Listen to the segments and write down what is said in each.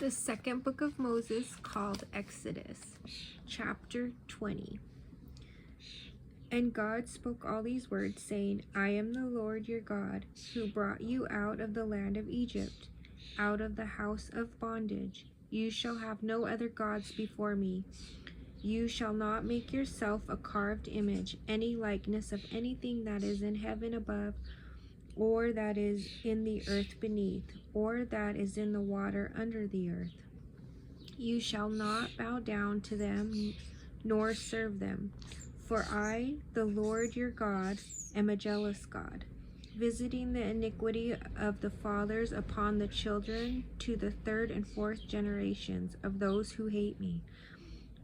The second book of Moses, called Exodus, chapter 20. And God spoke all these words, saying, I am the Lord your God, who brought you out of the land of Egypt, out of the house of bondage. You shall have no other gods before me. You shall not make yourself a carved image, any likeness of anything that is in heaven above, or that is in the earth beneath, or that is in the water under the earth. You shall not bow down to them, nor serve them. For I, the Lord your God, am a jealous God, visiting the iniquity of the fathers upon the children to the third and fourth generations of those who hate me,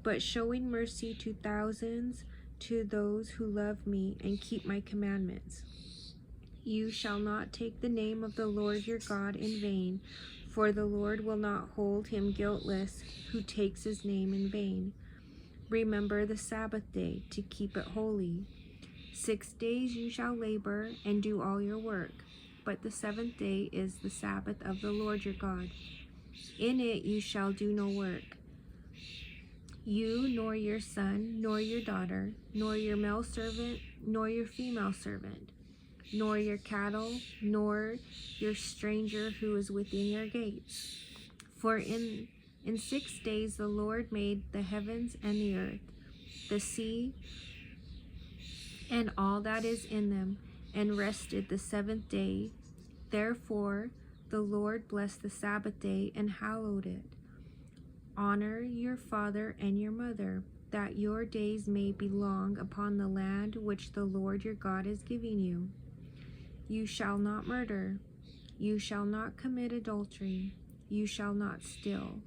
but showing mercy to thousands, to those who love me and keep my commandments. You shall not take the name of the Lord your God in vain, for the Lord will not hold him guiltless who takes his name in vain. Remember the Sabbath day to keep it holy. 6 days you shall labor and do all your work, but the seventh day is the Sabbath of the Lord your God. In it you shall do no work, you, nor your son, nor your daughter, nor your male servant, nor your female servant, nor your cattle, nor your stranger who is within your gates. For in 6 days the Lord made the heavens and the earth, the sea, and all that is in them, and rested the seventh day. Therefore the Lord blessed the Sabbath day and hallowed it. Honor your father and your mother, that your days may be long upon the land which the Lord your God is giving you. You shall not murder. You shall not commit adultery. You shall not steal.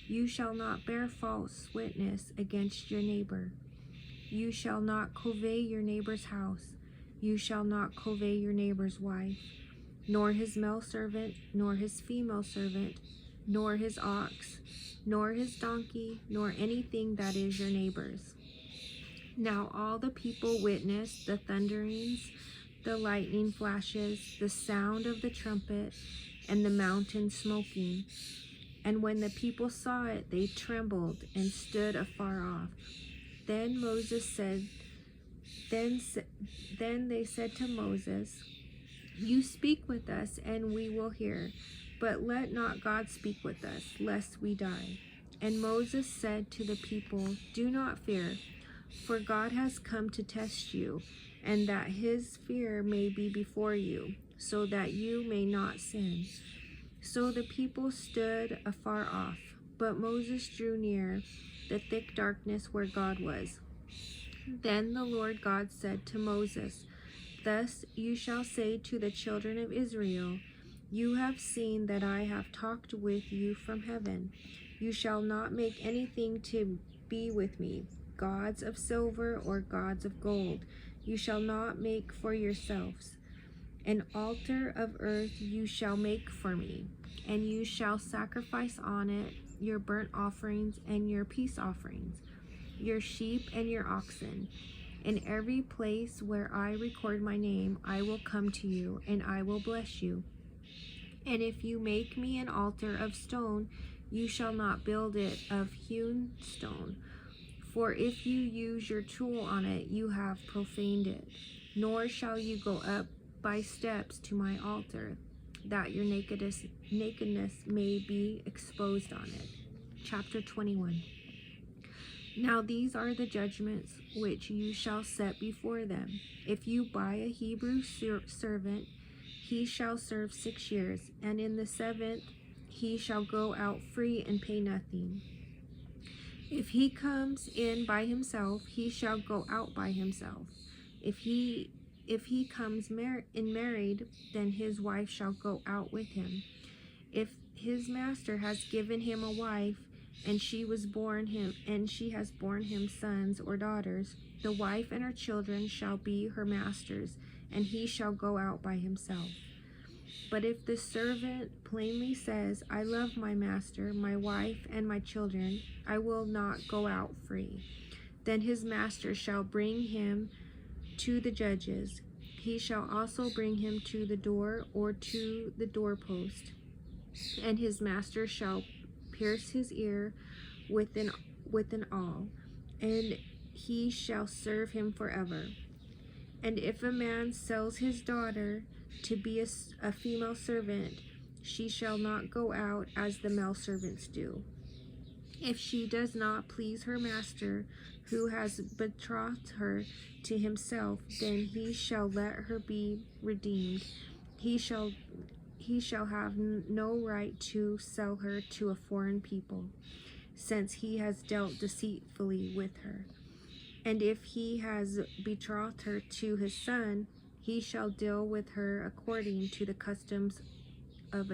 You shall not bear false witness against your neighbor. You shall not covet your neighbor's house. You shall not covet your neighbor's wife, nor his male servant, nor his female servant, nor his ox, nor his donkey, nor anything that is your neighbor's. Now all the people witnessed the thunderings, the lightning flashes, the sound of the trumpet, and the mountain smoking. And when the people saw it, they trembled and stood afar off. Then they said to Moses, You speak with us, and we will hear, but let not God speak with us, lest we die. And Moses said to the people, Do not fear, for God has come to test you, and that his fear may be before you, so that you may not sin. So the people stood afar off, but Moses drew near the thick darkness where God was. Then the Lord God said to Moses, Thus you shall say to the children of Israel, You have seen that I have talked with you from heaven. You shall not make anything to be with me, gods of silver or gods of gold. You shall not make for yourselves. An altar of earth you shall make for me, and you shall sacrifice on it your burnt offerings and your peace offerings, your sheep and your oxen. In every place where I record my name, I will come to you, and I will bless you. And if you make me an altar of stone, you shall not build it of hewn stone. For if you use your tool on it, you have profaned it. Nor shall you go up by steps to my altar, that your nakedness may be exposed on it. Chapter 21. Now these are the judgments which you shall set before them. If you buy a Hebrew servant, he shall serve 6 years, and in the 7th he shall go out free and pay nothing. If he comes in by himself, he shall go out by himself. If he comes in married, then his wife shall go out with him. If his master has given him a wife, and she has borne him sons or daughters, the wife and her children shall be her master's, and he shall go out by himself. But if the servant plainly says, I love my master, my wife, and my children, I will not go out free, then his master shall bring him to the judges. He shall also bring him to the door or to the doorpost, and his master shall pierce his ear with an awl, and he shall serve him forever. And if a man sells his daughter to be a female servant, she shall not go out as the male servants do. If she does not please her master, who has betrothed her to himself, then he shall let her be redeemed. He shall have no right to sell her to a foreign people, since he has dealt deceitfully with her. And if he has betrothed her to his son, he shall deal with her according to the customs of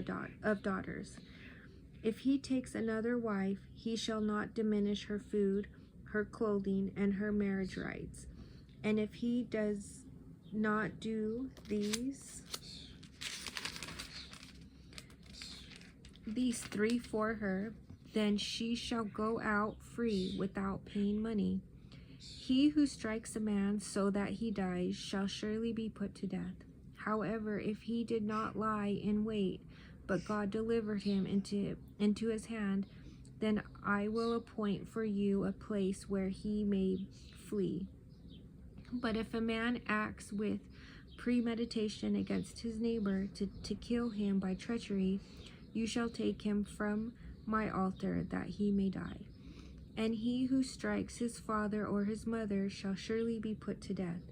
daughters. If he takes another wife, he shall not diminish her food, her clothing, and her marriage rights. And if he does not do these three for her, then she shall go out free without paying money. He who strikes a man so that he dies shall surely be put to death. However, if he did not lie in wait, but God delivered him into his hand, then I will appoint for you a place where he may flee. But if a man acts with premeditation against his neighbor to kill him by treachery, you shall take him from my altar that he may die. And he who strikes his father or his mother shall surely be put to death.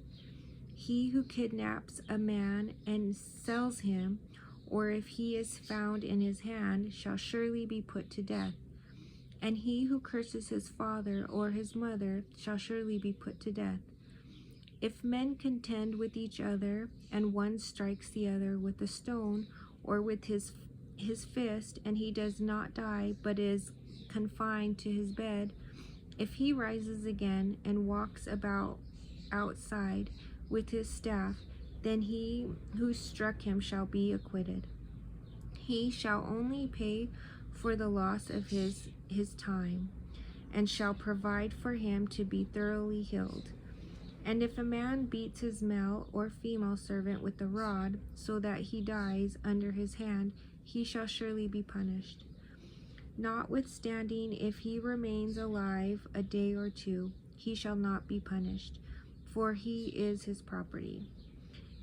He who kidnaps a man and sells him, or if he is found in his hand, shall surely be put to death. And he who curses his father or his mother shall surely be put to death. If men contend with each other, and one strikes the other with a stone or with his fist, and he does not die, but is confined to his bed, if he rises again and walks about outside with his staff, then he who struck him shall be acquitted. He shall only pay for the loss of his time, and shall provide for him to be thoroughly healed. And if a man beats his male or female servant with a rod, so that he dies under his hand, he shall surely be punished. Notwithstanding, if he remains alive a day or two, he shall not be punished, for he is his property.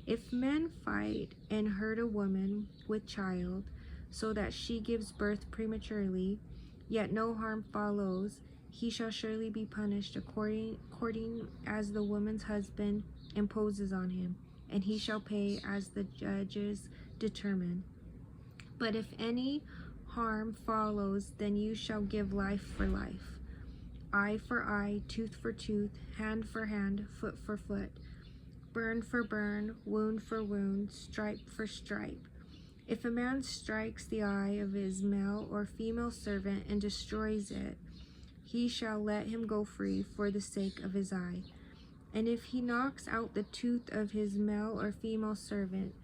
If men fight and hurt a woman with child, so that she gives birth prematurely, yet no harm follows, he shall surely be punished according as the woman's husband imposes on him, and he shall pay as the judges determine. But if any harm follows, then you shall give life for life, eye for eye, tooth for tooth, hand for hand, foot for foot, burn for burn, wound for wound, stripe for stripe. If a man strikes the eye of his male or female servant and destroys it, he shall let him go free for the sake of his eye. And if he knocks out the tooth of his male or female servant,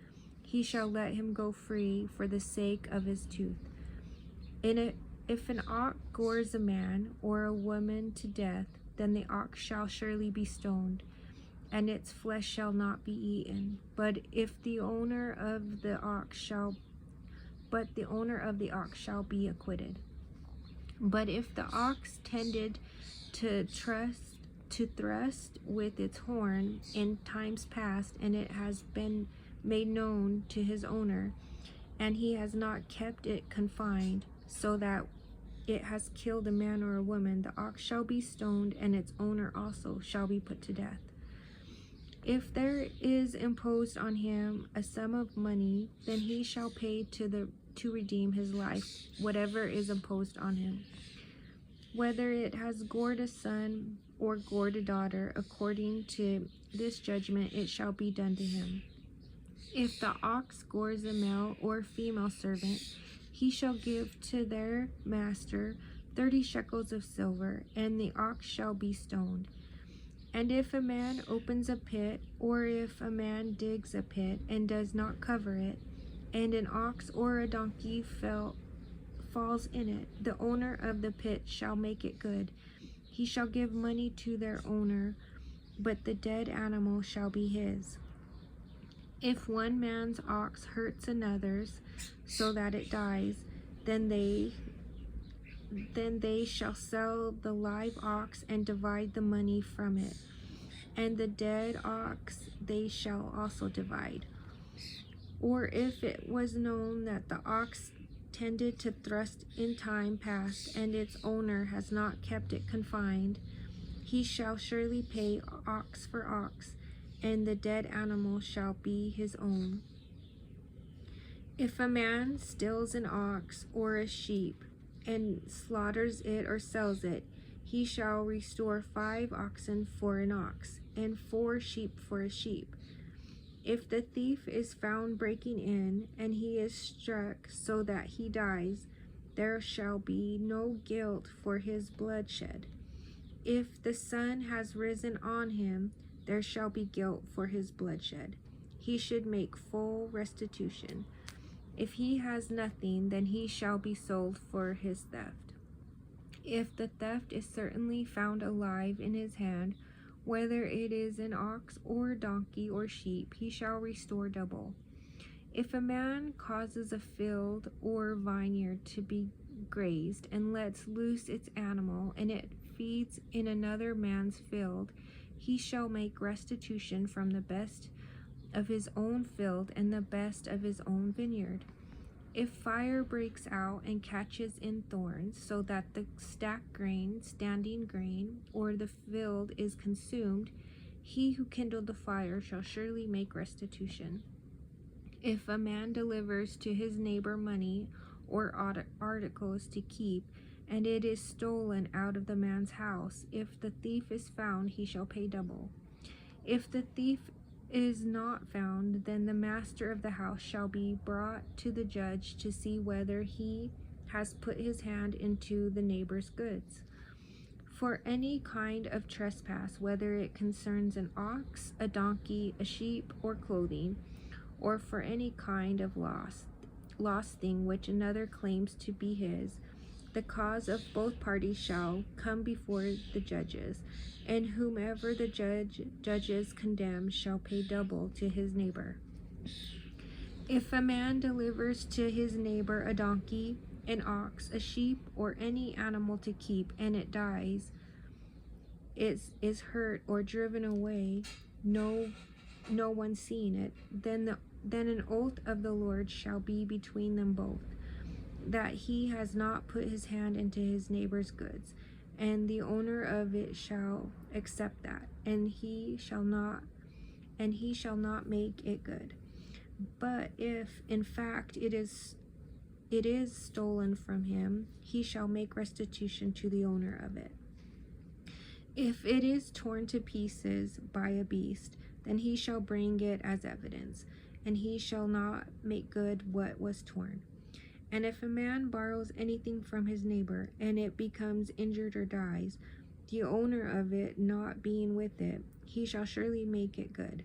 he shall let him go free for the sake of his tooth. And if an ox gores a man or a woman to death, then the ox shall surely be stoned, and its flesh shall not be eaten. But the owner of the ox shall be acquitted. But if the ox tended to thrust with its horn in times past, and it has been made known to his owner, and he has not kept it confined, so that it has killed a man or a woman, the ox shall be stoned, and its owner also shall be put to death. If there is imposed on him a sum of money, then he shall pay to redeem his life whatever is imposed on him. Whether it has gored a son or gored a daughter, according to this judgment it shall be done to him. If the ox gores a male or female servant, he shall give to their master 30 shekels of silver, and the ox shall be stoned. And if a man opens a pit, or if a man digs a pit and does not cover it, and an ox or a donkey falls in it, the owner of the pit shall make it good. He shall give money to their owner, but the dead animal shall be his. If one man's ox hurts another's so that it dies, then they then they shall sell the live ox and divide the money from it, and the dead ox they shall also divide. Or if it was known that the ox tended to thrust in time past, and its owner has not kept it confined, he shall surely pay ox for ox, and the dead animal shall be his own. If a man steals an ox or a sheep, and slaughters it or sells it, he shall restore 5 oxen for an ox, and 4 sheep for a sheep. If the thief is found breaking in, and he is struck so that he dies, there shall be no guilt for his bloodshed. If the sun has risen on him, there shall be guilt for his bloodshed. He should make full restitution. If he has nothing, then he shall be sold for his theft. If the theft is certainly found alive in his hand, whether it is an ox or donkey or sheep, he shall restore double. If a man causes a field or vineyard to be grazed and lets loose its animal, and it feeds in another man's field, he shall make restitution from the best of his own field and the best of his own vineyard. If fire breaks out and catches in thorns, so that the stacked grain, standing grain, or the field is consumed, he who kindled the fire shall surely make restitution. If a man delivers to his neighbor money or articles to keep, and it is stolen out of the man's house, if the thief is found, he shall pay double. If the thief is not found, then the master of the house shall be brought to the judge to see whether he has put his hand into the neighbor's goods. For any kind of trespass, whether it concerns an ox, a donkey, a sheep, or clothing, or for any kind of lost thing which another claims to be his, the cause of both parties shall come before the judges, and whomever the judges condemn shall pay double to his neighbor. If a man delivers to his neighbor a donkey, an ox, a sheep, or any animal to keep, and it dies, is hurt or driven away, no one seeing it, then an oath of the Lord shall be between them both, that he has not put his hand into his neighbor's goods, and the owner of it shall accept that, and he shall not make it good. But if in fact it is stolen from him, he shall make restitution to the owner of it. If it is torn to pieces by a beast, then he shall bring it as evidence, and he shall not make good what was torn. And if a man borrows anything from his neighbor, and it becomes injured or dies, the owner of it not being with it, he shall surely make it good.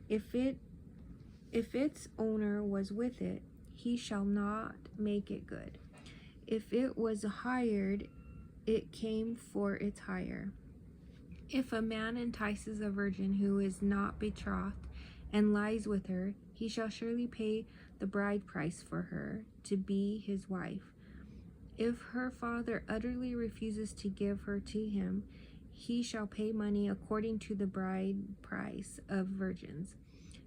If its owner was with it, he shall not make it good. If it was hired, it came for its hire. If a man entices a virgin who is not betrothed and lies with her, he shall surely pay the bride price for her to be his wife. If her father utterly refuses to give her to him, he shall pay money according to the bride price of virgins.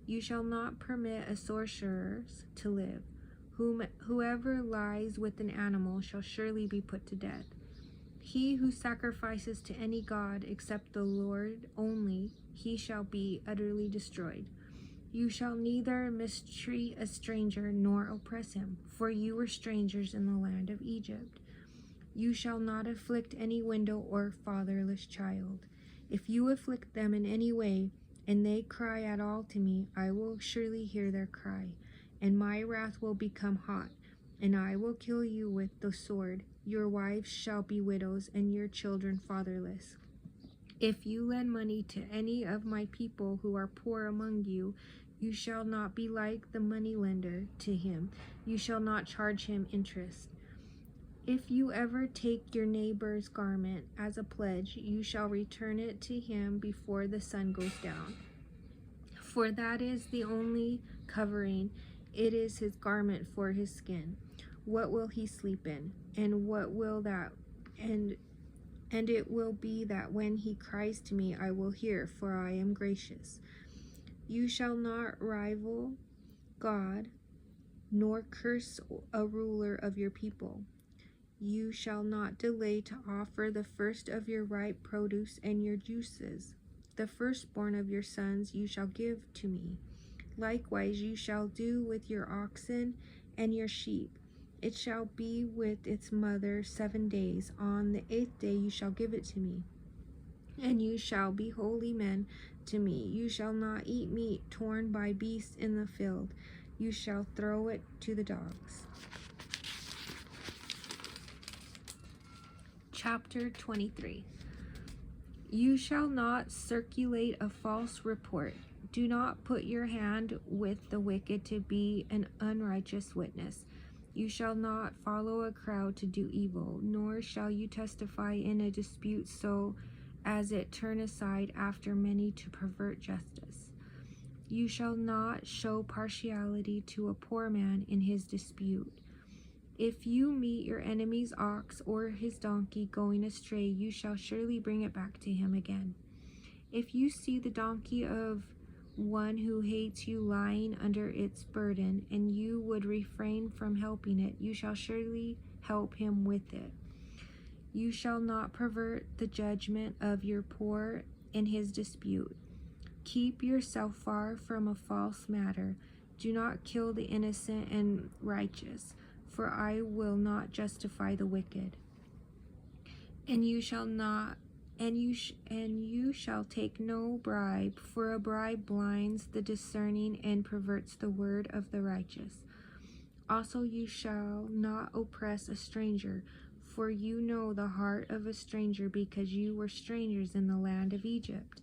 You shall not permit a sorcerer to live. Whoever lies with an animal shall surely be put to death. He who sacrifices to any god except the Lord only, he shall be utterly destroyed. You shall neither mistreat a stranger nor oppress him, for you were strangers in the land of Egypt. You shall not afflict any widow or fatherless child. If you afflict them in any way, and they cry at all to me, I will surely hear their cry, and my wrath will become hot, and I will kill you with the sword. Your wives shall be widows, and your children fatherless. If you lend money to any of my people who are poor among you, you shall not be like the moneylender to him. You shall not charge him interest. If you ever take your neighbor's garment as a pledge, you shall return it to him before the sun goes down. For that is the only covering, it is his garment for his skin. what will he sleep in? And what will that and it will be that when he cries to me, I will hear, for I am gracious. You shall not rival God, nor curse a ruler of your people. You shall not delay to offer the first of your ripe produce and your juices. The firstborn of your sons you shall give to me. Likewise you shall do with your oxen and your sheep. It shall be with its mother 7 days. On the 8th day you shall give it to me. And you shall be holy men to me. You shall not eat meat torn by beasts in the field. You shall throw it to the dogs. Chapter 23. You shall not circulate a false report. Do not put your hand with the wicked to be an unrighteous witness. You shall not follow a crowd to do evil, nor shall you testify in a dispute so as it turn aside after many to pervert justice. You shall not show partiality to a poor man in his dispute. If you meet your enemy's ox or his donkey going astray, you shall surely bring it back to him again. If you see the donkey of one who hates you lying under its burden, and you would refrain from helping it, you shall surely help him with it. You shall not pervert the judgment of your poor in his dispute. Keep yourself far from a false matter. Do not kill the innocent and righteous, for I will not justify the wicked. And you shall not and you shall take no bribe, for a bribe blinds the discerning and perverts the word of the righteous. Also you shall not oppress a stranger, for you know the heart of a stranger, because you were strangers in the land of Egypt.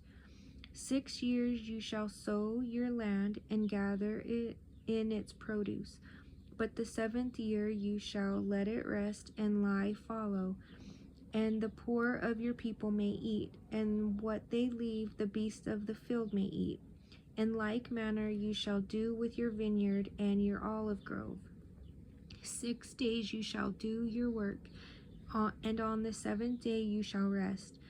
6 years you shall sow your land and gather it in its produce. But the 7th year you shall let it rest and lie fallow, and the poor of your people may eat, and what they leave the beasts of the field may eat. In like manner you shall do with your vineyard and your olive grove. 6 days you shall do your work, and on the 7th day you shall rest,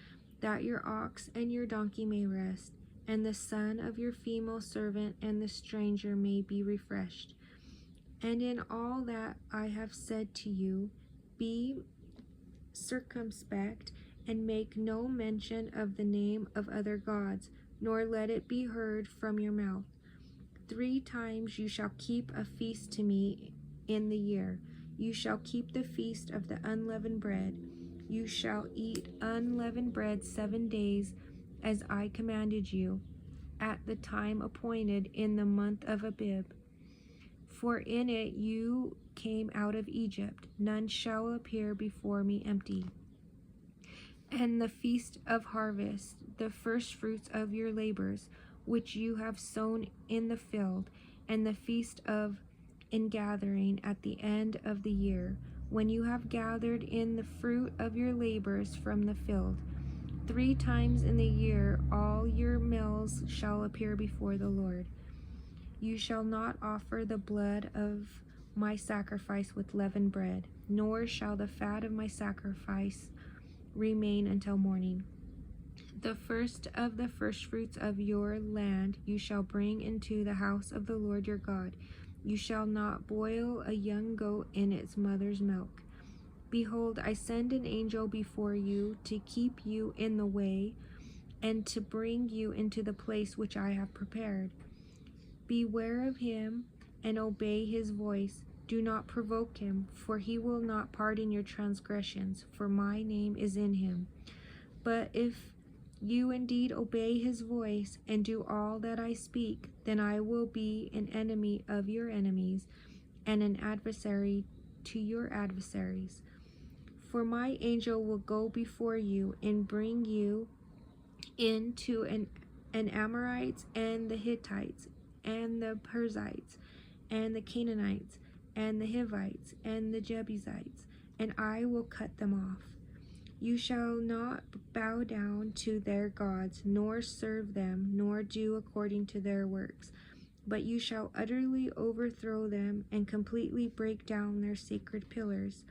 that your ox and your donkey may rest, and the son of your female servant and the stranger may be refreshed. And in all that I have said to you, be circumspect, and make no mention of the name of other gods, nor let it be heard from your mouth. 3 times you shall keep a feast to me in the year. You shall keep the feast of the unleavened bread. You shall eat unleavened bread 7 days, as I commanded you, at the time appointed in the month of Abib. For in it you came out of Egypt. None shall appear before me empty. And the feast of harvest, the first fruits of your labors, which you have sown in the field, and the feast of ingathering at the end of the year, when you have gathered in the fruit of your labors from the field. 3 times in the year all your males shall appear before the Lord. You shall not offer the blood of my sacrifice with leavened bread, nor shall the fat of my sacrifice remain until morning. The first of the firstfruits of your land you shall bring into the house of the Lord your God. You shall not boil a young goat in its mother's milk. Behold, I send an angel before you to keep you in the way and to bring you into the place which I have prepared. Beware of him and obey his voice. Do not provoke him, for he will not pardon your transgressions, for my name is in him. But if you indeed obey his voice and do all that I speak, then I will be an enemy of your enemies and an adversary to your adversaries. For my angel will go before you and bring you into an Amorites and the Hittites and the Perizzites and the Canaanites and the Hivites and the Jebusites, and I will cut them off. You shall not bow down to their gods, nor serve them, nor do according to their works. but you shall utterly overthrow them and completely break down their sacred pillars.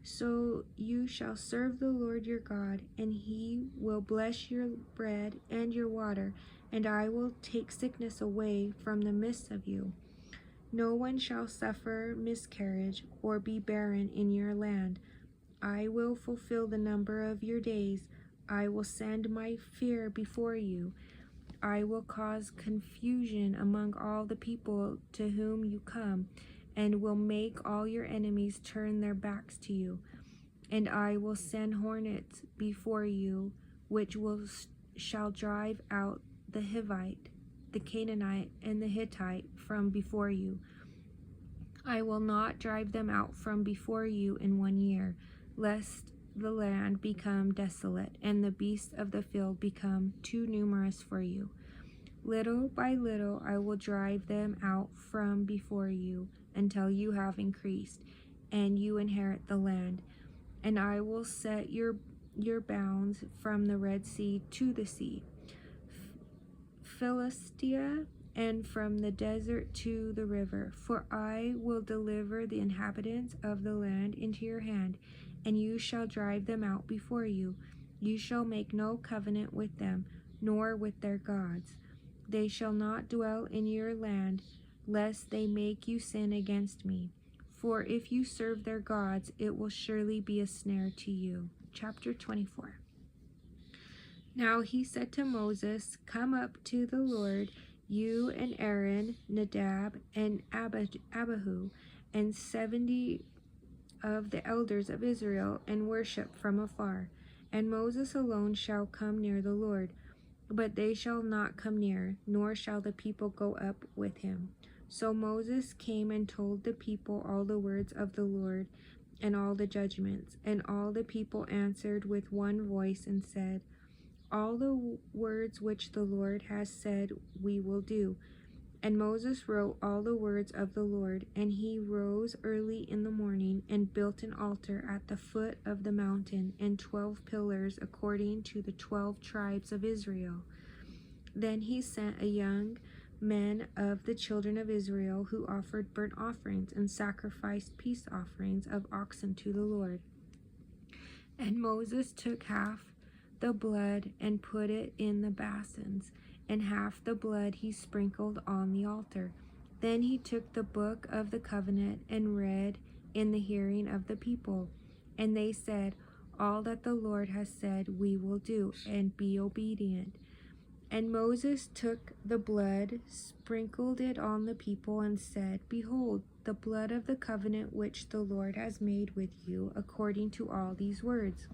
So you shall serve the Lord your God, and he will bless your bread and your water, and I will take sickness away from the midst of you. No one shall suffer miscarriage or be barren in your land. I will fulfill the number of your days. I will send my fear before you. I will cause confusion among all the people to whom you come, and will make all your enemies turn their backs to you. And I will send hornets before you, which shall drive out the Hivite, the Canaanite, and the Hittite from before you. I will not drive them out from before you in 1 year, lest the land become desolate, and the beasts of the field become too numerous for you. Little by little I will drive them out from before you, until you have increased, and you inherit the land. And I will set your bounds from the Red Sea to the sea, Philistia, and from the desert to the river. For I will deliver the inhabitants of the land into your hand, and you shall drive them out before you. You shall make no covenant with them, nor with their gods. They shall not dwell in your land, lest they make you sin against me. For if you serve their gods, it will surely be a snare to you. Chapter 24. Now he said to Moses, Come up to the Lord, you and Aaron, Nadab, and Abihu, and 70 of the elders of Israel, and worship from afar. And Moses alone shall come near the Lord, but they shall not come near, nor shall the people go up with him. So Moses came and told the people all the words of the Lord and all the judgments. And all the people answered with one voice and said, All the words which the Lord has said we will do. And Moses wrote all the words of the Lord, and he rose early in the morning and built an altar at the foot of the mountain, and 12 pillars according to the 12 tribes of Israel. Then he sent a young men of the children of Israel who offered burnt offerings and sacrificed peace offerings of oxen to the Lord. And Moses took half the blood and put it in the basins, and half the blood he sprinkled on the altar. Then he took the book of the covenant and read in the hearing of the people. And they said, All that the Lord has said we will do, and be obedient. And Moses took the blood, sprinkled it on the people, and said, Behold, the blood of the covenant which the Lord has made with you, according to all these words.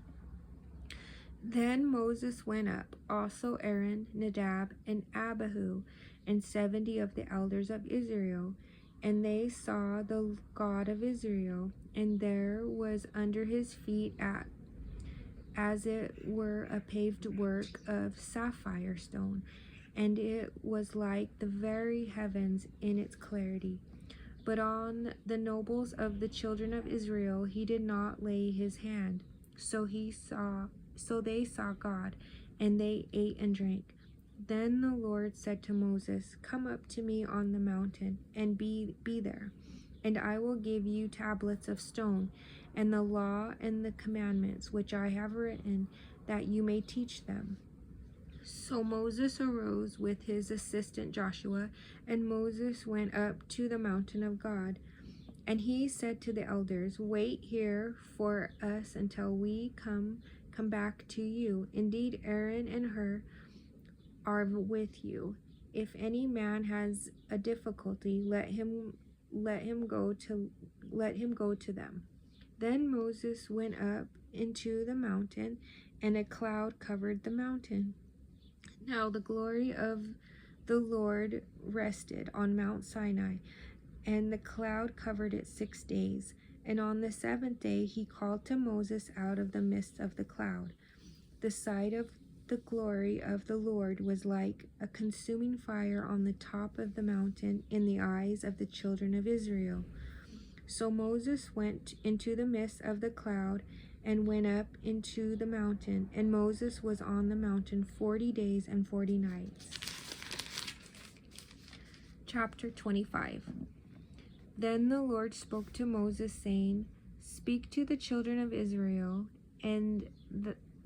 Then Moses went up, also Aaron, Nadab, and Abihu, and 70 of the elders of Israel. And they saw the God of Israel, and there was under his feet as it were a paved work of sapphire stone, and it was like the very heavens in its clarity. But on the nobles of the children of Israel he did not lay his hand. So they saw God, and they ate and drank. Then the Lord said to Moses, Come up to me on the mountain, and be there, and I will give you tablets of stone, and the law and the commandments which I have written, that you may teach them. So Moses arose with his assistant Joshua, and Moses went up to the mountain of God. And he said to the elders, Wait here for us until we come back to you. Indeed, Aaron and Hur are with you. If any man has a difficulty, let him go to them. Then Moses went up into the mountain, and a cloud covered the mountain. Now the glory of the Lord rested on Mount Sinai, and the cloud covered it 6 days. And on the 7th day he called to Moses out of the midst of the cloud. The sight of the glory of the Lord was like a consuming fire on the top of the mountain in the eyes of the children of Israel. So Moses went into the midst of the cloud and went up into the mountain, and Moses was on the mountain 40 days and 40 nights. Chapter 25. Then the Lord spoke to Moses, saying, Speak to the children of Israel, and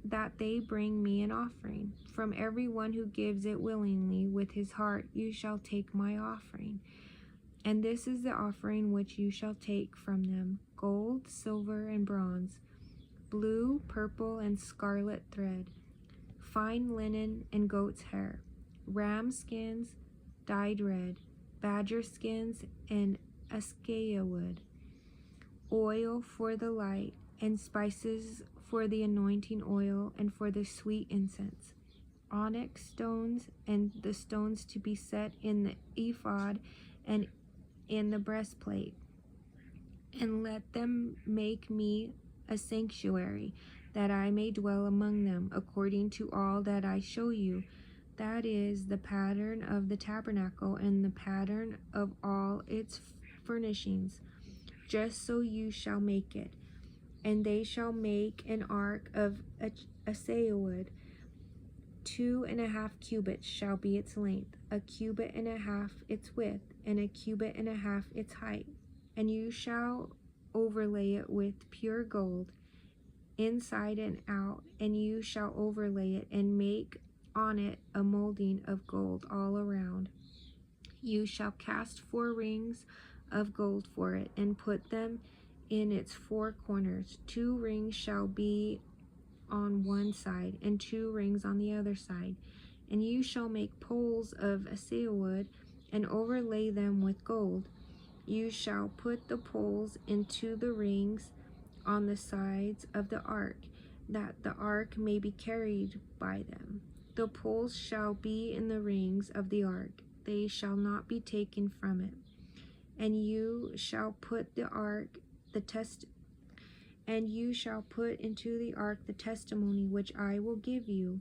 that they bring me an offering. From every one who gives it willingly with his heart you shall take my offering. And this is the offering which you shall take from them: gold, silver, and bronze, blue, purple, and scarlet thread, fine linen and goat's hair, ram skins dyed red, badger skins, and acacia wood, oil for the light, and spices for the anointing oil and for the sweet incense, onyx stones, and the stones to be set in the ephod and in the breastplate. And let them make me a sanctuary, that I may dwell among them, according to all that I show you. That is the pattern of the tabernacle and the pattern of all its furnishings. Just so you shall make it. And they shall make an ark of acacia wood. 2.5 cubits shall be its length, 1.5 cubits its width, and 1.5 cubits its height. And you shall overlay it with pure gold, inside and out, and you shall overlay it and make on it a molding of gold all around. You shall cast 4 rings of gold for it, and put them in its 4 corners. 2 rings shall be on one side, and 2 rings on the other side. And you shall make poles of acacia wood, and overlay them with gold. You shall put the poles into the rings on the sides of the ark, that the ark may be carried by them. The poles shall be in the rings of the ark, they shall not be taken from it. And you shall put you shall put into the ark the testimony which I will give you.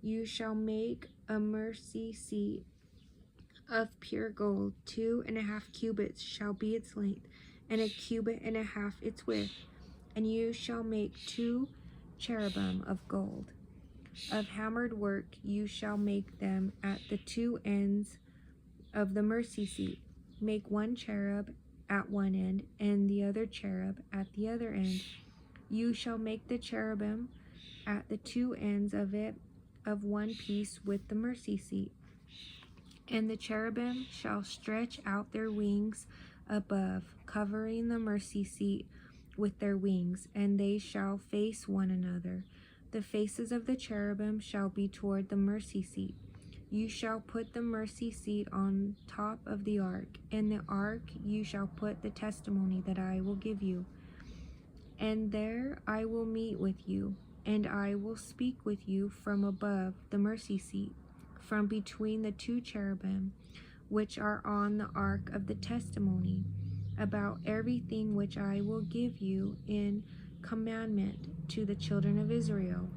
You shall make a mercy seat of pure gold. 2.5 cubits shall be its length, and 1.5 cubits its width. And you shall make 2 cherubim of gold. Of hammered work you shall make them at the 2 ends of the mercy seat. Make 1 cherub at one end, and the other cherub at the other end. You shall make the cherubim at the 2 ends of it of one piece with the mercy seat. And the cherubim shall stretch out their wings above, covering the mercy seat with their wings, and they shall face one another. The faces of the cherubim shall be toward the mercy seat. You shall put the mercy seat on top of the ark. In the ark you shall put the testimony that I will give you. And there I will meet with you, and I will speak with you from above the mercy seat, from between the 2 cherubim, which are on the ark of the testimony, about everything which I will give you in commandment to the children of Israel.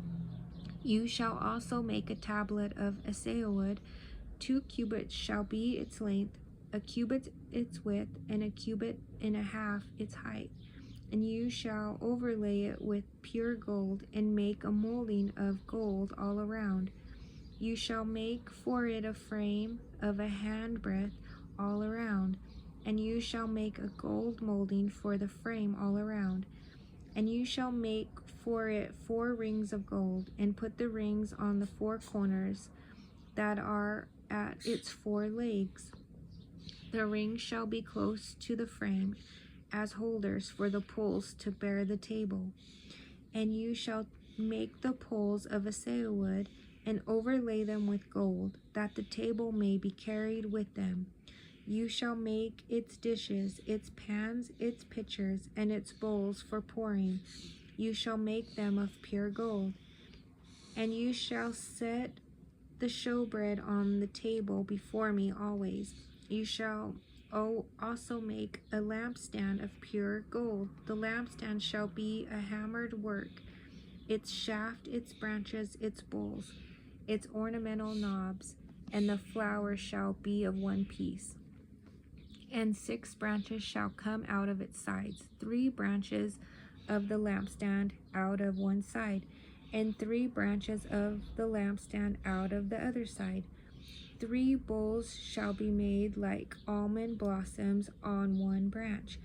You shall also make a tablet of acacia wood. 2 cubits shall be its length, 1 cubit its width, and 1.5 cubits its height. And you shall overlay it with pure gold, and make a molding of gold all around. You shall make for it a frame of a handbreadth all around. And you shall make a gold molding for the frame all around. And you shall make for it 4 rings of gold, and put the rings on the 4 corners that are at its 4 legs. The rings shall be close to the frame, as holders for the poles to bear the table. And you shall make the poles of acacia wood, and overlay them with gold, that the table may be carried with them. You shall make its dishes, its pans, its pitchers, and its bowls for pouring. You shall make them of pure gold. And you shall set the showbread on the table before me always. You shall also make a lampstand of pure gold. The lampstand shall be a hammered work, its shaft, its branches, its bowls, its ornamental knobs, and the flower shall be of one piece. And 6 branches shall come out of its sides, 3 branches of the lampstand out of one side, and 3 branches of the lampstand out of the other side. 3 bowls shall be made like almond blossoms on one branch,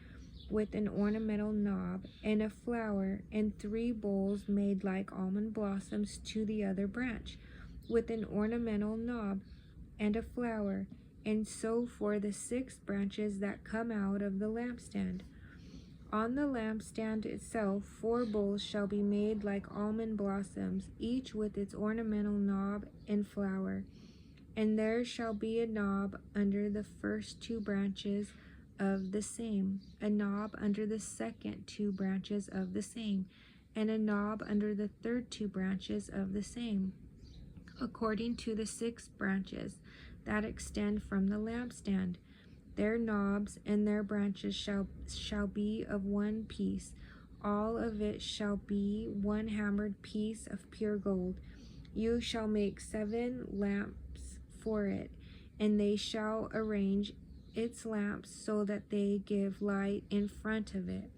with an ornamental knob and a flower, and 3 bowls made like almond blossoms to the other branch, with an ornamental knob and a flower, and so for the 6 branches that come out of the lampstand. On the lampstand itself 4 bowls shall be made like almond blossoms, each with its ornamental knob and flower. And there shall be a knob under the first 2 branches of the same, a knob under the second 2 branches of the same, and a knob under the third 2 branches of the same, according to the 6 branches that extend from the lampstand. Their knobs and their branches shall be of one piece. All of it shall be one hammered piece of pure gold. You shall make 7 lamps for it, and they shall arrange its lamps so that they give light in front of it.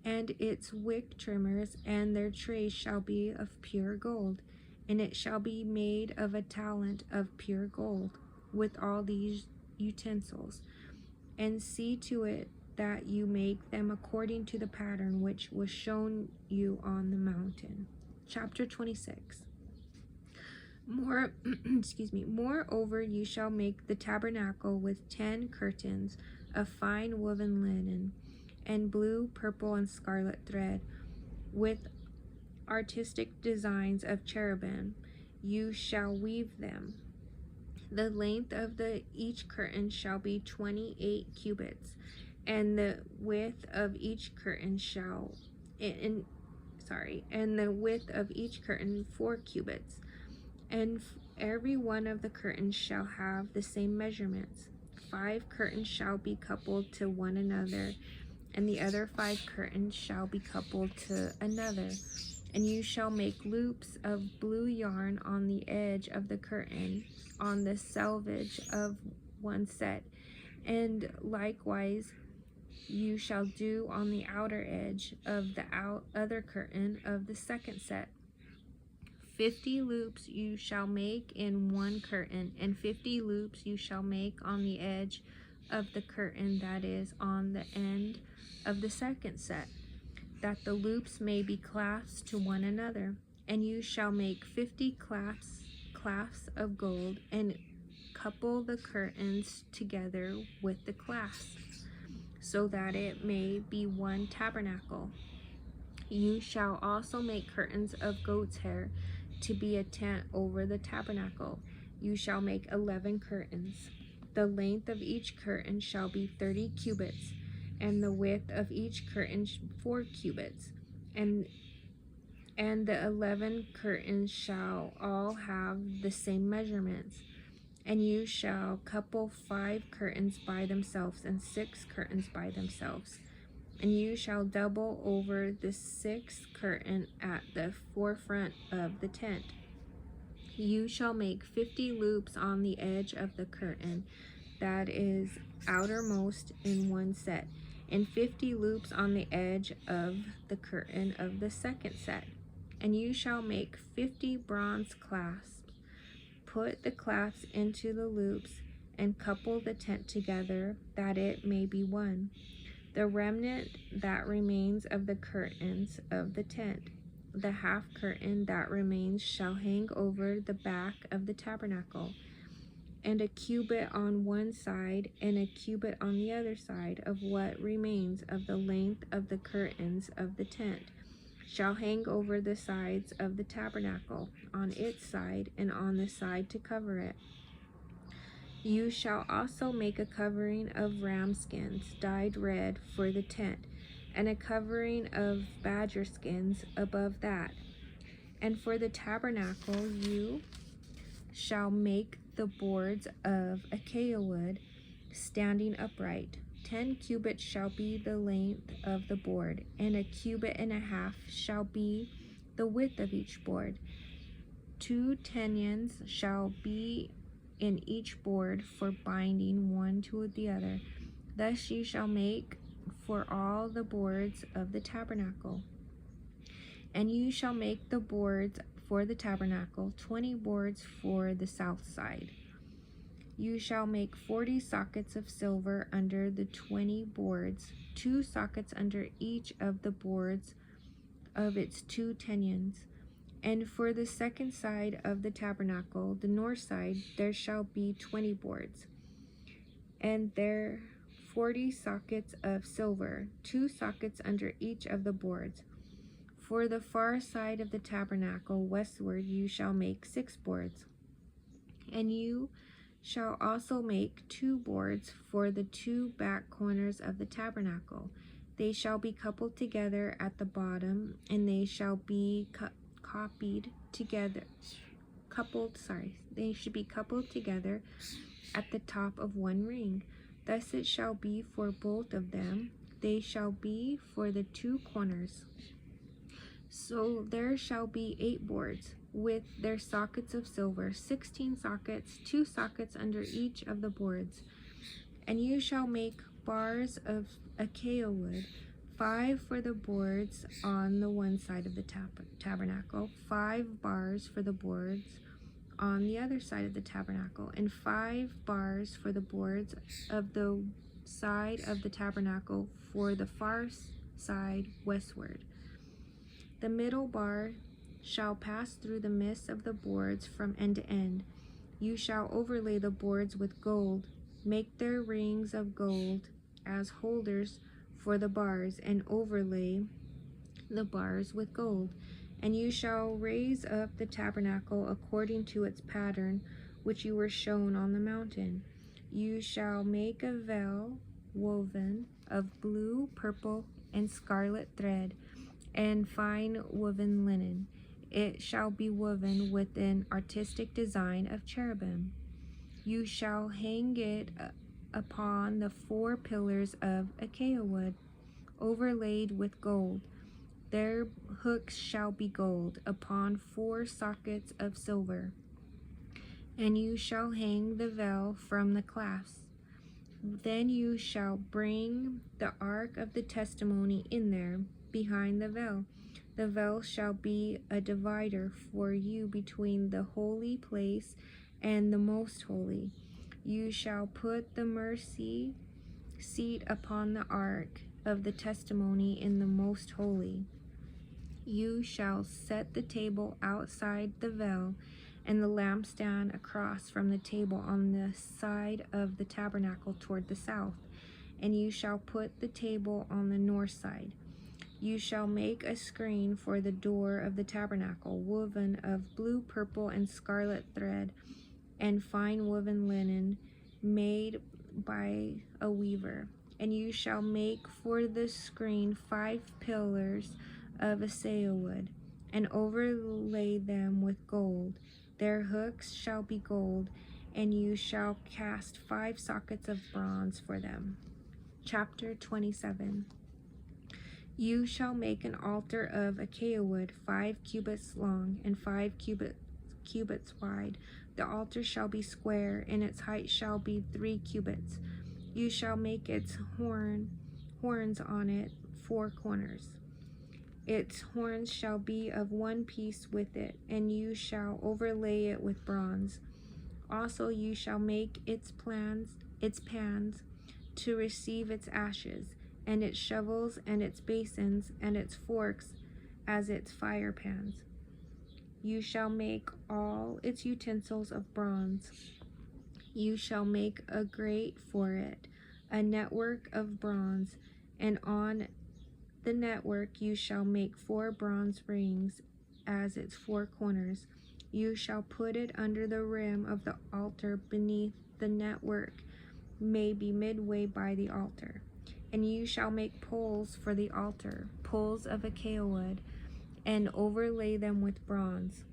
And its wick trimmers and their trays shall be of pure gold, and it shall be made of a talent of pure gold, with all these utensils. And see to it that you make them according to the pattern which was shown you on the mountain. Chapter 26. Moreover, you shall make the tabernacle with 10 curtains of fine woven linen, and blue, purple, and scarlet thread, with artistic designs of cherubim. You shall weave them. The length of each curtain shall be 28 cubits, and the width of each curtain and the width of each curtain 4 cubits. And every one of the curtains shall have the same measurements. 5 curtains shall be coupled to one another, and the other 5 curtains shall be coupled to another. And you shall make loops of blue yarn on the edge of the curtain, on the selvage of one set, and likewise you shall do on the outer edge of the other curtain of the second set. 50 loops you shall make in one curtain, and 50 loops you shall make on the edge of the curtain that is on the end of the second set, that the loops may be clasped to one another. And you shall make 50 clasps of gold, and couple the curtains together with the clasps, so that it may be one tabernacle. You shall also make curtains of goat's hair to be a tent over the tabernacle. You shall make 11 curtains. The length of each curtain shall be 30 cubits, and the width of each curtain 4 cubits. And the 11 curtains shall all have the same measurements. And you shall couple 5 curtains by themselves, and 6 curtains by themselves. And you shall double over the 6th curtain at the forefront of the tent. You shall make 50 loops on the edge of the curtain that is outermost in one set, and 50 loops on the edge of the curtain of the second set. And you shall make 50 bronze clasps. Put the clasps into the loops, and couple the tent together, that it may be one. The remnant that remains of the curtains of the tent, the half curtain that remains, shall hang over the back of the tabernacle, and a cubit on one side and a cubit on the other side of what remains of the length of the curtains of the tent shall hang over the sides of the tabernacle, on its side and on the side to cover it. You shall also make a covering of ram skins dyed red for the tent, and a covering of badger skins above that. And for the tabernacle you shall make the boards of acacia wood, standing upright. 10 cubits shall be the length of the board, and a cubit and a half shall be the width of each board. 2 tenons shall be in each board for binding one to the other. Thus you shall make for all the boards of the tabernacle. And you shall make the boards for the tabernacle, 20 boards for the south side. You shall make 40 sockets of silver under the 20 boards, 2 sockets under each of the boards of its 2 tenons. And for the second side of the tabernacle, the north side, there shall be 20 boards, and there 40 sockets of silver, 2 sockets under each of the boards. For the far side of the tabernacle westward you shall make 6 boards. And you shall also make 2 boards for the 2 back corners of the tabernacle. They shall be coupled together at the bottom, and they shall be they should be coupled together at the top of one ring. Thus it shall be for both of them. They shall be for the 2 corners. So there shall be 8 boards with their sockets of silver, 16 sockets, 2 sockets under each of the boards. And you shall make bars of acacia wood, 5 for the boards on the one side of the tabernacle, 5 bars for the boards on the other side of the tabernacle, and 5 bars for the boards of the side of the tabernacle for the far side westward. The middle bar shall pass through the midst of the boards from end to end. You shall overlay the boards with gold, make their rings of gold as holders for the bars, and overlay the bars with gold. And you shall raise up the tabernacle according to its pattern, which you were shown on the mountain. You shall make a veil woven of blue, purple, and scarlet thread, and fine woven linen. It shall be woven with an artistic design of cherubim. You shall hang it upon the 4 pillars of acacia wood, overlaid with gold. Their hooks shall be gold, upon 4 sockets of silver. And you shall hang the veil from the clasps. Then you shall bring the ark of the testimony in there, behind the veil. The veil shall be a divider for you between the holy place and the most holy. You shall put the mercy seat upon the ark of the testimony in the most holy. You shall set the table outside the veil, and the lampstand across from the table on the side of the tabernacle toward the south. And you shall put the table on the north side. You shall make a screen for the door of the tabernacle, woven of blue, purple, and scarlet thread, and fine woven linen, made by a weaver. And you shall make for the screen 5 pillars of acacia wood, and overlay them with gold. Their hooks shall be gold, and you shall cast 5 sockets of bronze for them. Chapter 27. You shall make an altar of acacia wood, 5 cubits long and 5 cubits wide. The altar shall be square, and its height shall be 3 cubits. You shall make its horns on it 4 corners. Its horns shall be of one piece with it, and you shall overlay it with bronze. Also you shall make its pans to receive its ashes, and its shovels, and its basins, and its forks as its fire pans. You shall make all its utensils of bronze. You shall make a grate for it, a network of bronze, and on the network you shall make 4 bronze rings as its 4 corners. You shall put it under the rim of the altar beneath the network, maybe midway by the altar. And you shall make poles for the altar, poles of acacia wood, and overlay them with bronze.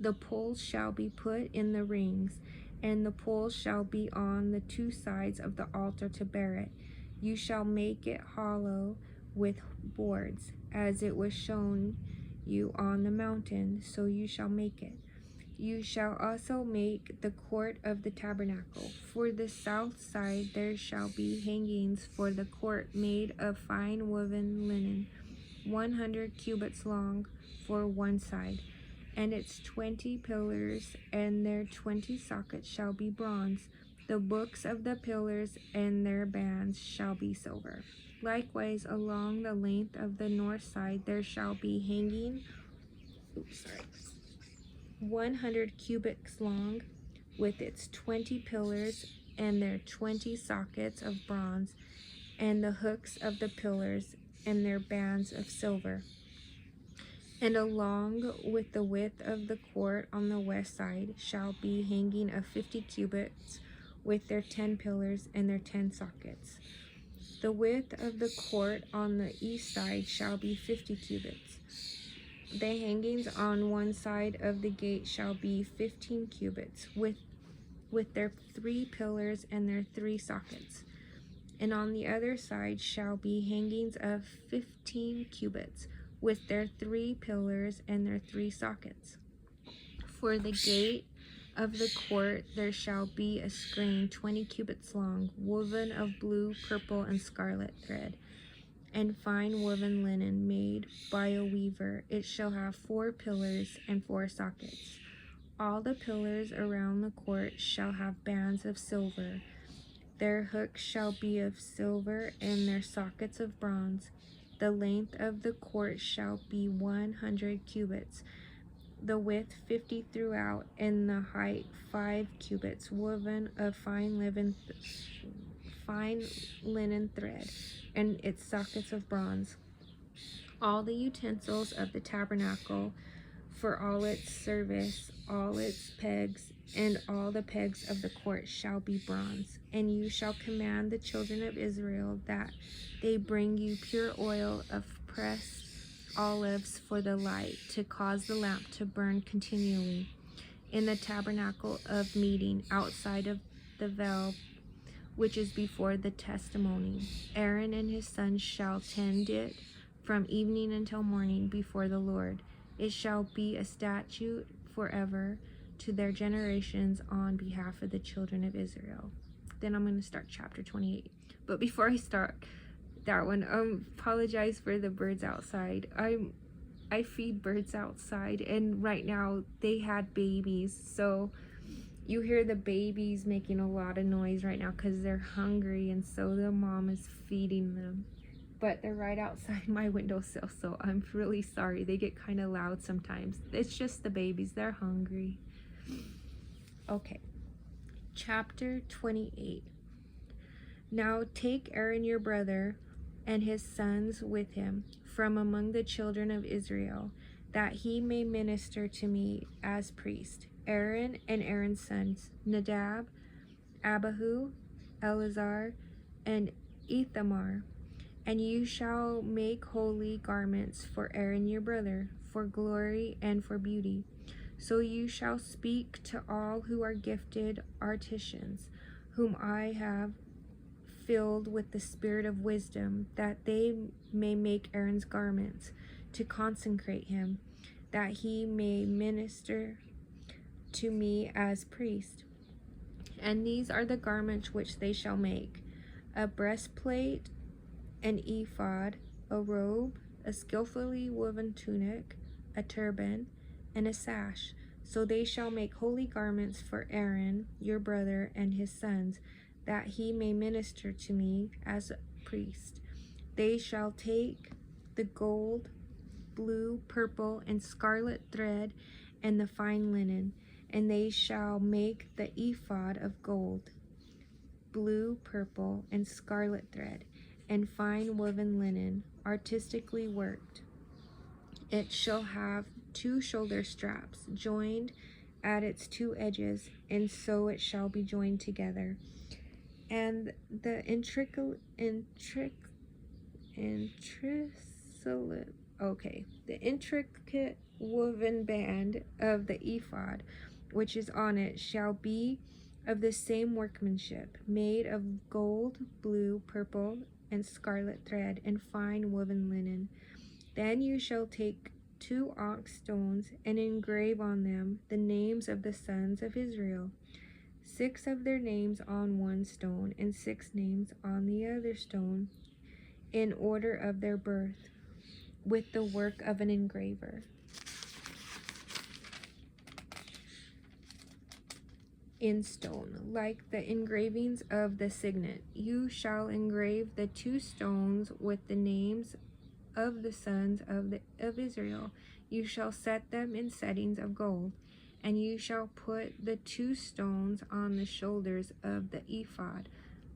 The poles shall be put in the rings, and the poles shall be on the 2 sides of the altar to bear it. You shall make it hollow with boards, as it was shown you on the mountain, so you shall make it. You shall also make the court of the tabernacle. For the south side there shall be hangings for the court made of fine woven linen, 100 cubits long for one side, and its 20 pillars and their 20 sockets shall be bronze. The books of the pillars and their bands shall be silver. Likewise, along the length of the north side there shall be hanging 100 cubits long, with its 20 pillars and their 20 sockets of bronze, and the hooks of the pillars and their bands of silver. And along with the width of the court on the west side shall be hanging of 50 cubits, with their 10 pillars and their 10 sockets. The width of the court on the east side shall be 50 cubits. The hangings on one side of the gate shall be 15 cubits, with their 3 pillars and their 3 sockets. And on the other side shall be hangings of 15 cubits, with their 3 pillars and their 3 sockets. For the gate of the court there shall be a screen 20 cubits long, woven of blue, purple, and scarlet thread, and fine woven linen made by a weaver. It shall have 4 pillars and 4 sockets. All the pillars around the court shall have bands of silver. Their hooks shall be of silver, and their sockets of bronze. The length of the court shall be 100 cubits, the width 50 throughout, and the height 5 cubits, woven of fine linen thread, and its sockets of bronze. All the utensils of the tabernacle for all its service, all its pegs, and all the pegs of the court shall be bronze. And you shall command the children of Israel that they bring you pure oil of pressed olives for the light, to cause the lamp to burn continually in the tabernacle of meeting, outside of the veil which is before the testimony. Aaron and his sons shall tend it from evening until morning before the Lord. It shall be a statute forever to their generations on behalf of the children of Israel. Then I'm going to start chapter 28. But before I start that one, apologize for the birds outside. I feed birds outside, and right now they had babies, so you hear the babies making a lot of noise right now because they're hungry, and so the mom is feeding them. But they're right outside my windowsill, so I'm really sorry. They get kind of loud sometimes. It's just the babies. They're hungry. Okay. Chapter 28. Now take Aaron your brother and his sons with him from among the children of Israel, that he may minister to me as priest. Aaron and Aaron's sons, Nadab, Abihu, Eleazar, and Ithamar. And you shall make holy garments for Aaron your brother, for glory and for beauty. So you shall speak to all who are gifted artisans, whom I have filled with the spirit of wisdom, that they may make Aaron's garments, to consecrate him, that he may minister to me as priest. And these are the garments which they shall make: a breastplate, an ephod, a robe, a skillfully woven tunic, a turban, and a sash. So they shall make holy garments for Aaron your brother and his sons, that he may minister to me as a priest. They shall take the gold, blue, purple, and scarlet thread, and the fine linen, and they shall make the ephod of gold, blue, purple, and scarlet thread, and fine woven linen, artistically worked. It shall have 2 shoulder straps, joined at its 2 edges, and so it shall be joined together. And the intricate woven band of the ephod, which is on it, shall be of the same workmanship, made of gold, blue, purple, and scarlet thread, and fine woven linen. Then you shall take 2 onyx stones, and engrave on them the names of the sons of Israel, 6 of their names on one stone, and 6 names on the other stone, in order of their birth, with the work of an engraver. in stone, like the engravings of the signet. You shall engrave the 2 stones with the names of the sons of Israel. You shall set them in settings of gold, and you shall put the 2 stones on the shoulders of the ephod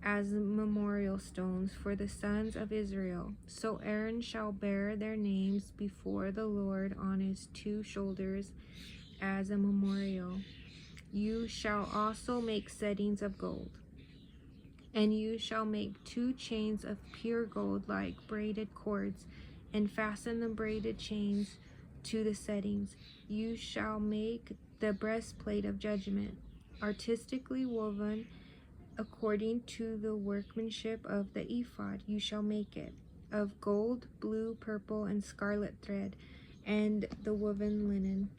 as memorial stones for the sons of Israel. So Aaron shall bear their names before the Lord on his 2 shoulders as a memorial. You shall also make settings of gold. And you shall make 2 chains of pure gold like braided cords, and fasten the braided chains to the settings. You shall make the breastplate of judgment, artistically woven according to the workmanship of the ephod. You shall make it of gold, blue, purple, and scarlet thread, and the woven linen.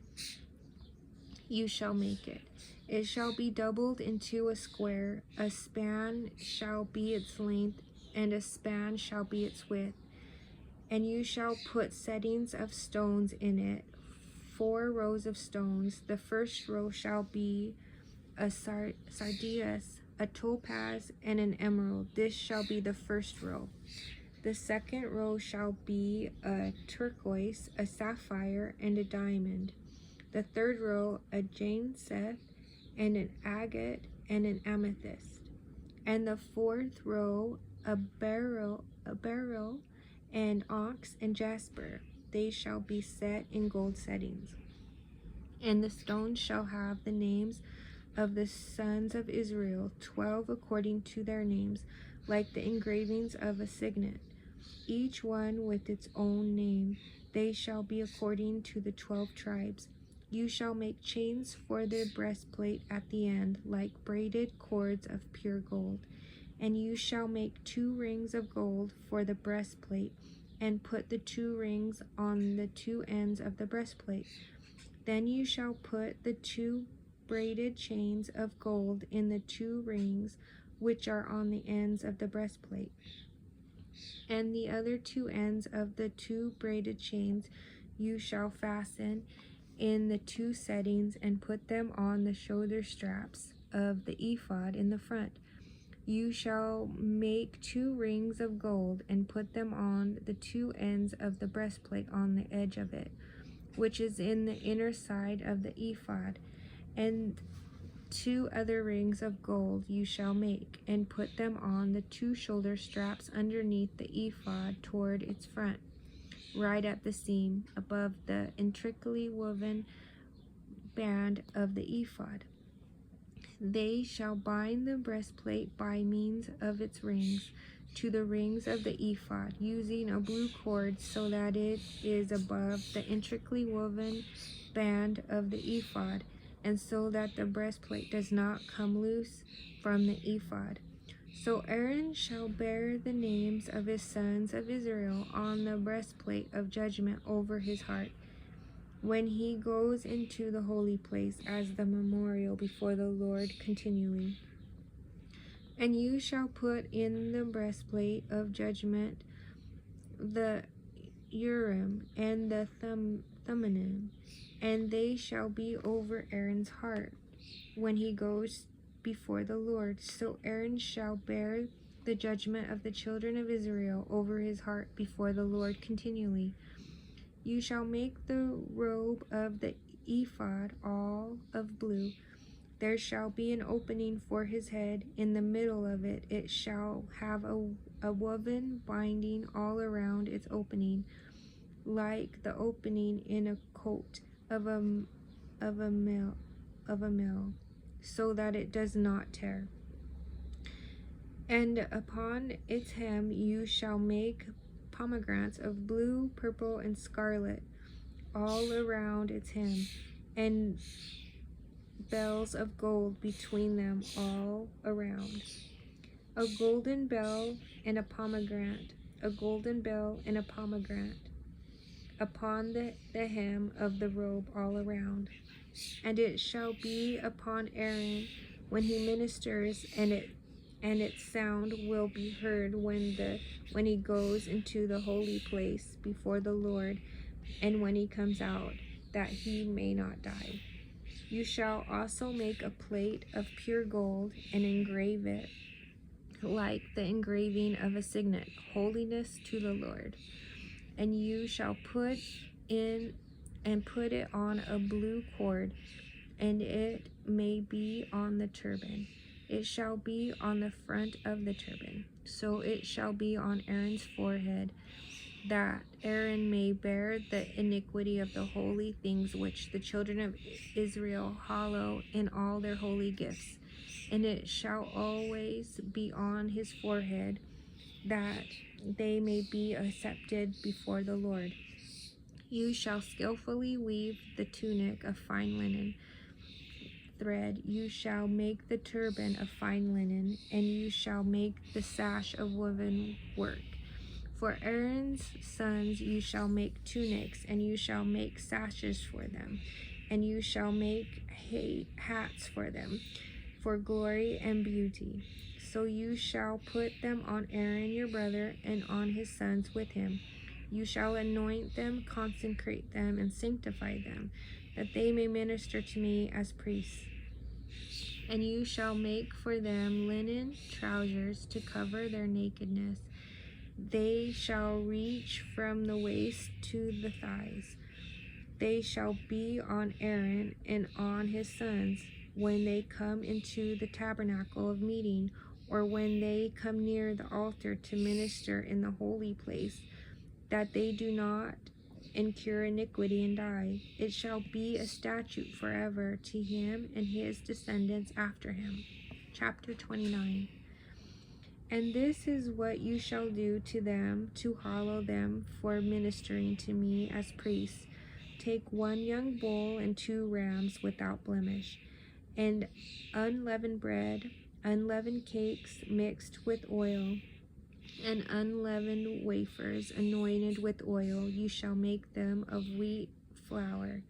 You shall make it. It shall be doubled into a square. A span shall be its length, and a span shall be its width. And you shall put settings of stones in it, 4 rows of stones. The first row shall be a sardius, a topaz, and an emerald. This shall be the first row. The second row shall be a turquoise, a sapphire, and a diamond. The third row, a jacinth, and an agate, and an amethyst. And the fourth row, a beryl, and onyx, and jasper. They shall be set in gold settings. And the stones shall have the names of the sons of Israel, 12 according to their names, like the engravings of a signet, each one with its own name. They shall be according to the 12 tribes. You shall make chains for the breastplate at the end, like braided cords of pure gold. And you shall make 2 rings of gold for the breastplate, and put the 2 rings on the 2 ends of the breastplate. Then you shall put the 2 braided chains of gold in the 2 rings which are on the ends of the breastplate. And the other 2 ends of the 2 braided chains you shall fasten in the 2 settings, and put them on the shoulder straps of the ephod in the front. You shall make 2 rings of gold, and put them on the 2 ends of the breastplate on the edge of it, which is in the inner side of the ephod. And 2 other rings of gold you shall make, and put them on the 2 shoulder straps underneath the ephod toward its front, right at the seam, above the intricately woven band of the ephod. They shall bind the breastplate by means of its rings to the rings of the ephod, using a blue cord, so that it is above the intricately woven band of the ephod, and so that the breastplate does not come loose from the ephod. So Aaron shall bear the names of his sons of Israel on the breastplate of judgment over his heart, when he goes into the holy place as the memorial before the Lord continually. And you shall put in the breastplate of judgment the Urim and the Thummim, and they shall be over Aaron's heart when he goes before the Lord. So Aaron shall bear the judgment of the children of Israel over his heart before the Lord continually. You shall make the robe of the ephod all of blue. There shall be an opening for his head. In the middle of it, it shall have a woven binding all around its opening, like the opening in a coat of a mill, so that it does not tear. And upon its hem you shall make pomegranates of blue, purple, and scarlet all around its hem, and bells of gold between them all around. A golden bell and a pomegranate, a golden bell and a pomegranate upon the hem of the robe all around. And it shall be upon Aaron when he ministers, and its sound will be heard when he goes into the holy place before the Lord, and when he comes out, that he may not die. You shall also make a plate of pure gold and engrave it like the engraving of a signet, holiness to the Lord. And you shall put it on a blue cord, and it may be on the turban. It shall be on the front of the turban. So it shall be on Aaron's forehead, that Aaron may bear the iniquity of the holy things which the children of Israel hallow in all their holy gifts. And it shall always be on his forehead, that they may be accepted before the Lord. You shall skillfully weave the tunic of fine linen thread. You shall make the turban of fine linen, and you shall make the sash of woven work. For Aaron's sons you shall make tunics, and you shall make sashes for them, and you shall make hats for them, for glory and beauty. So you shall put them on Aaron your brother, and on his sons with him. You shall anoint them, consecrate them, and sanctify them, that they may minister to me as priests. And you shall make for them linen trousers to cover their nakedness. They shall reach from the waist to the thighs. They shall be on Aaron and on his sons when they come into the tabernacle of meeting, or when they come near the altar to minister in the holy place, that they do not incur iniquity and die. It shall be a statute forever to him and his descendants after him. Chapter 29. And this is what you shall do to them to hallow them for ministering to me as priests. Take 1 young bull and 2 rams without blemish, and unleavened bread, unleavened cakes mixed with oil, and unleavened wafers anointed with oil. You shall make them of wheat flour.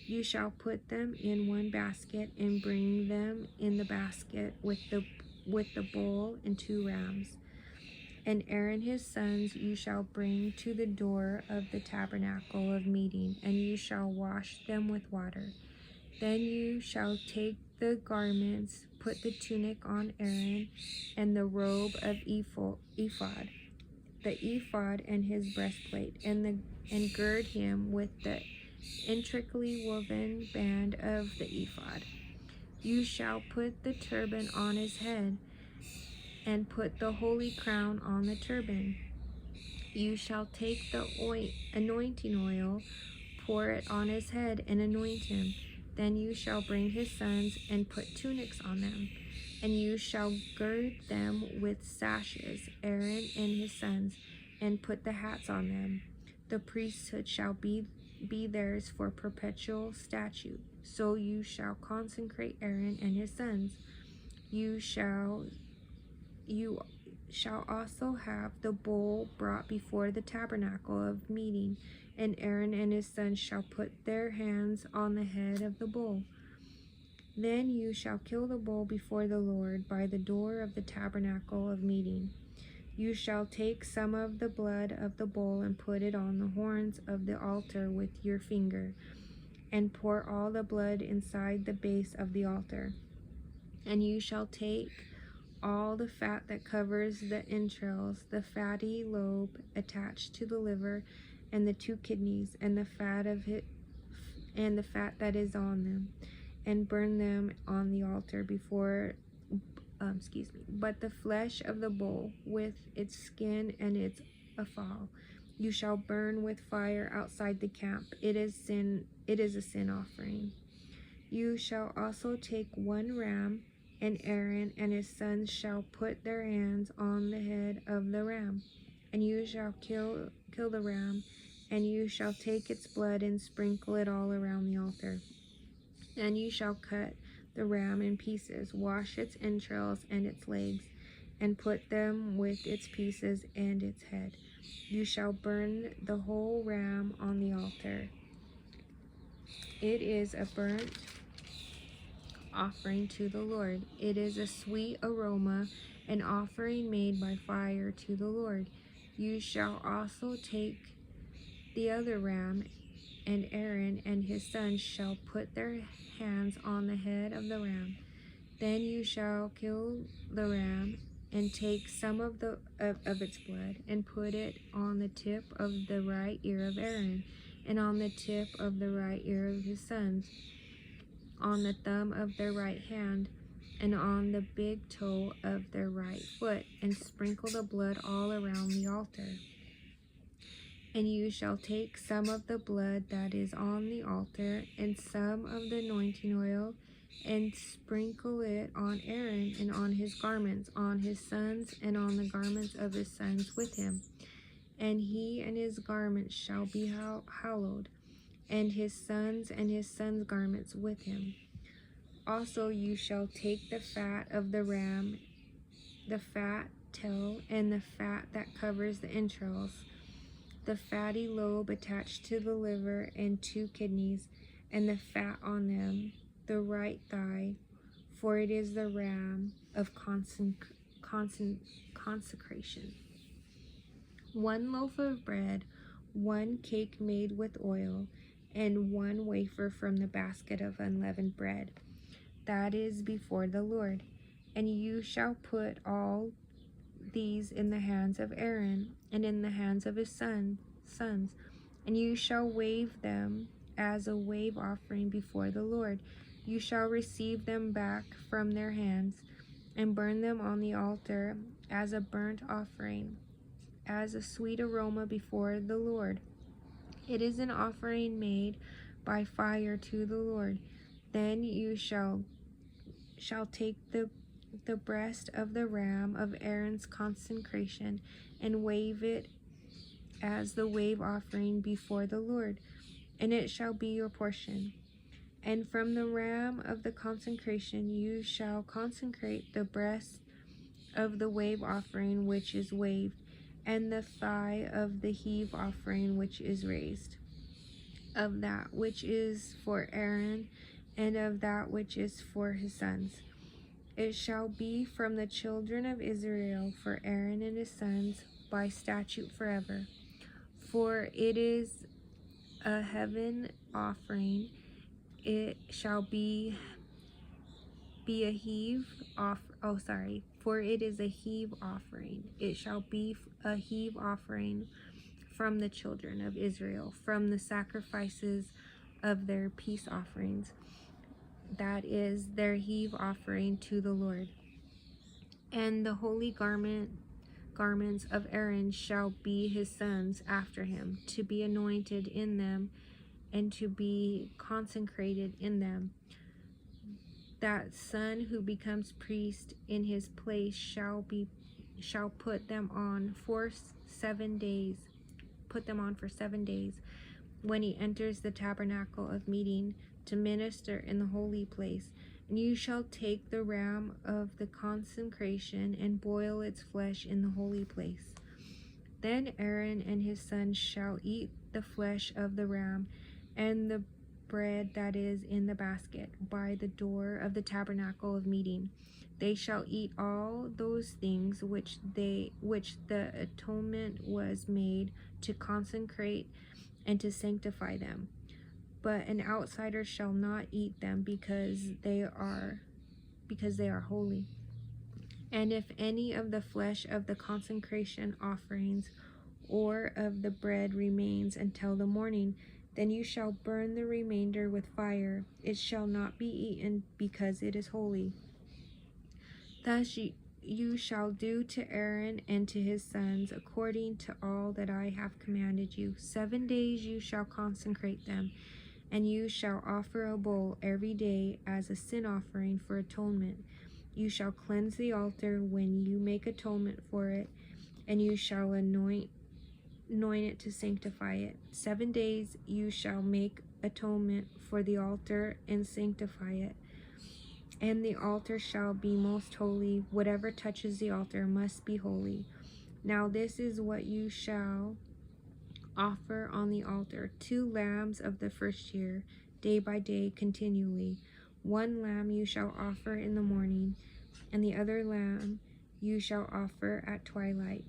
You shall put them in 1 basket, and bring them in the basket with the bull and 2 rams. And Aaron his sons you shall bring to the door of the tabernacle of meeting, and you shall wash them with water. Then you shall take the garments, put the tunic on Aaron, and the robe of ephod, the ephod and his breastplate, and gird him with the intricately woven band of the ephod. You shall put the turban on his head, and put the holy crown on the turban. You shall take the anointing oil, pour it on his head, and anoint him. Then you shall bring his sons, and put tunics on them. And you shall gird them with sashes, Aaron and his sons, and put the hats on them. The priesthood shall be theirs for perpetual statute. So you shall consecrate Aaron and his sons. You shall also have the bull brought before the tabernacle of meeting, and Aaron and his sons shall put their hands on the head of the bull. Then you shall kill the bull before the Lord by the door of the tabernacle of meeting. You shall take some of the blood of the bull and put it on the horns of the altar with your finger, and pour all the blood inside the base of the altar. And you shall take all the fat that covers the entrails, the fatty lobe attached to the liver, and the 2 kidneys, and the fat of it, and the fat that is on them, and burn them on the altar before. But the flesh of the bull, with its skin and its offal, you shall burn with fire outside the camp. It is a sin offering. You shall also take 1 ram, and Aaron and his sons shall put their hands on the head of the ram. And you shall kill the ram, and you shall take its blood and sprinkle it all around the altar. And you shall cut the ram in pieces, wash its entrails and its legs, and put them with its pieces and its head. You shall burn the whole ram on the altar. It is a burnt offering to the Lord. It is a sweet aroma, an offering made by fire to the Lord. You shall also take the other ram and Aaron and his sons shall put their hands on the head of the ram. Then you shall kill the ram, and take some of its blood, and put it on the tip of the right ear of Aaron, and on the tip of the right ear of his sons, on the thumb of their right hand, and on the big toe of their right foot, and sprinkle the blood all around the altar. And you shall take some of the blood that is on the altar, and some of the anointing oil, and sprinkle it on Aaron, and on his garments, on his sons, and on the garments of his sons with him. And he and his garments shall be hallowed, and his sons garments with him. Also you shall take the fat of the ram, the fat tail, and the fat that covers the entrails, the fatty lobe attached to the liver and 2 kidneys, and the fat on them, the right thigh, for it is the ram of consecration. 1 loaf of bread, 1 cake made with oil, and 1 wafer from the basket of unleavened bread. That is before the Lord. And you shall put all these in the hands of Aaron, and in the hands of his sons, and you shall wave them as a wave offering before the Lord. You shall receive them back from their hands, and burn them on the altar as a burnt offering, as a sweet aroma before the Lord. It is an offering made by fire to the Lord. Then you shall take the breast of the ram of Aaron's consecration, and wave it as the wave offering before the Lord, and it shall be your portion. And from the ram of the consecration you shall consecrate the breast of the wave offering which is waved, and the thigh of the heave offering which is raised, of that which is for Aaron, and of that which is for his sons. It shall be from the children of Israel for Aaron and his sons by statute forever. For it is a heaven offering, it shall be a heave off. Oh, sorry. For it is a heave offering. It shall be a heave offering from the children of Israel, from the sacrifices of their peace offerings. That is their heave offering to the Lord. And the holy garments of Aaron shall be his sons after him, to be anointed in them, and to be consecrated in them. That son who becomes priest in his place shall put them on for 7 days. Put them on for 7 days when he enters the tabernacle of meeting to minister in the holy place. And you shall take the ram of the consecration and boil its flesh in the holy place. Then Aaron and his sons shall eat the flesh of the ram and the bread that is in the basket by the door of the tabernacle of meeting. They shall eat all those things which the atonement was made to consecrate and to sanctify them. But an outsider shall not eat them, because they are holy. And if any of the flesh of the consecration offerings or of the bread remains until the morning, then you shall burn the remainder with fire. It shall not be eaten, because it is holy. Thus you shall do to Aaron and to his sons according to all that I have commanded you. 7 days you shall consecrate them, and you shall offer a bull every day as a sin offering for atonement. You shall cleanse the altar when you make atonement for it, and you shall anoint it to sanctify it. 7 days you shall make atonement for the altar and sanctify it. And the altar shall be most holy. Whatever touches the altar must be holy. Now this is what you shall offer on the altar: 2 lambs of the first year, day by day, continually. 1 lamb you shall offer in the morning, and the other lamb you shall offer at twilight.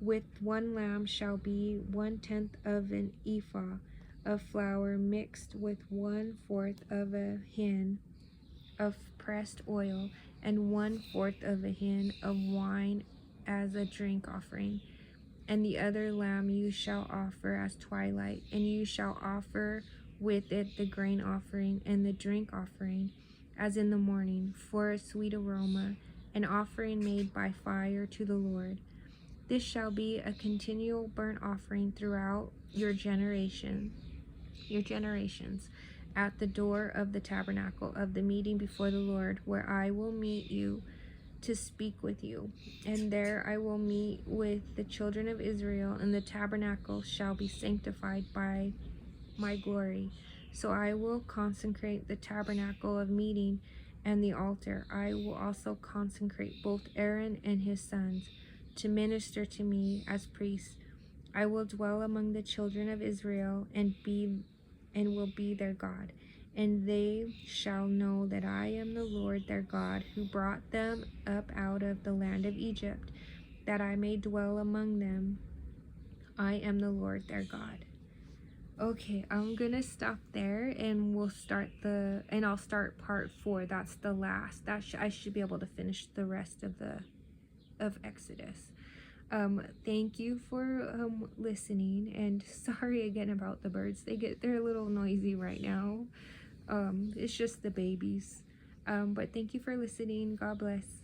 With 1 lamb shall be 1/10 of an ephah of flour mixed with 1/4 of a hin of pressed oil, and 1/4 of a hin of wine as a drink offering. And the other lamb you shall offer as twilight, and you shall offer with it the grain offering and the drink offering as in the morning, for a sweet aroma, an offering made by fire to the Lord. This shall be a continual burnt offering throughout your generations, at the door of the tabernacle of the meeting before the Lord, where I will meet you to speak with you. And there I will meet with the children of Israel, and the tabernacle shall be sanctified by my glory. So I will consecrate the tabernacle of meeting and the altar. I will also consecrate both Aaron and his sons to minister to me as priests. I will dwell among the children of Israel and will be their God. And they shall know that I am the Lord their God, who brought them up out of the land of Egypt, that I may dwell among them. I am the Lord their God. Okay, I'm gonna stop there, and I'll start part 4. That's the last. I should be able to finish the rest of Exodus. Thank you for listening, and sorry again about the birds. They're a little noisy right now. It's just the babies. But thank you for listening. God bless.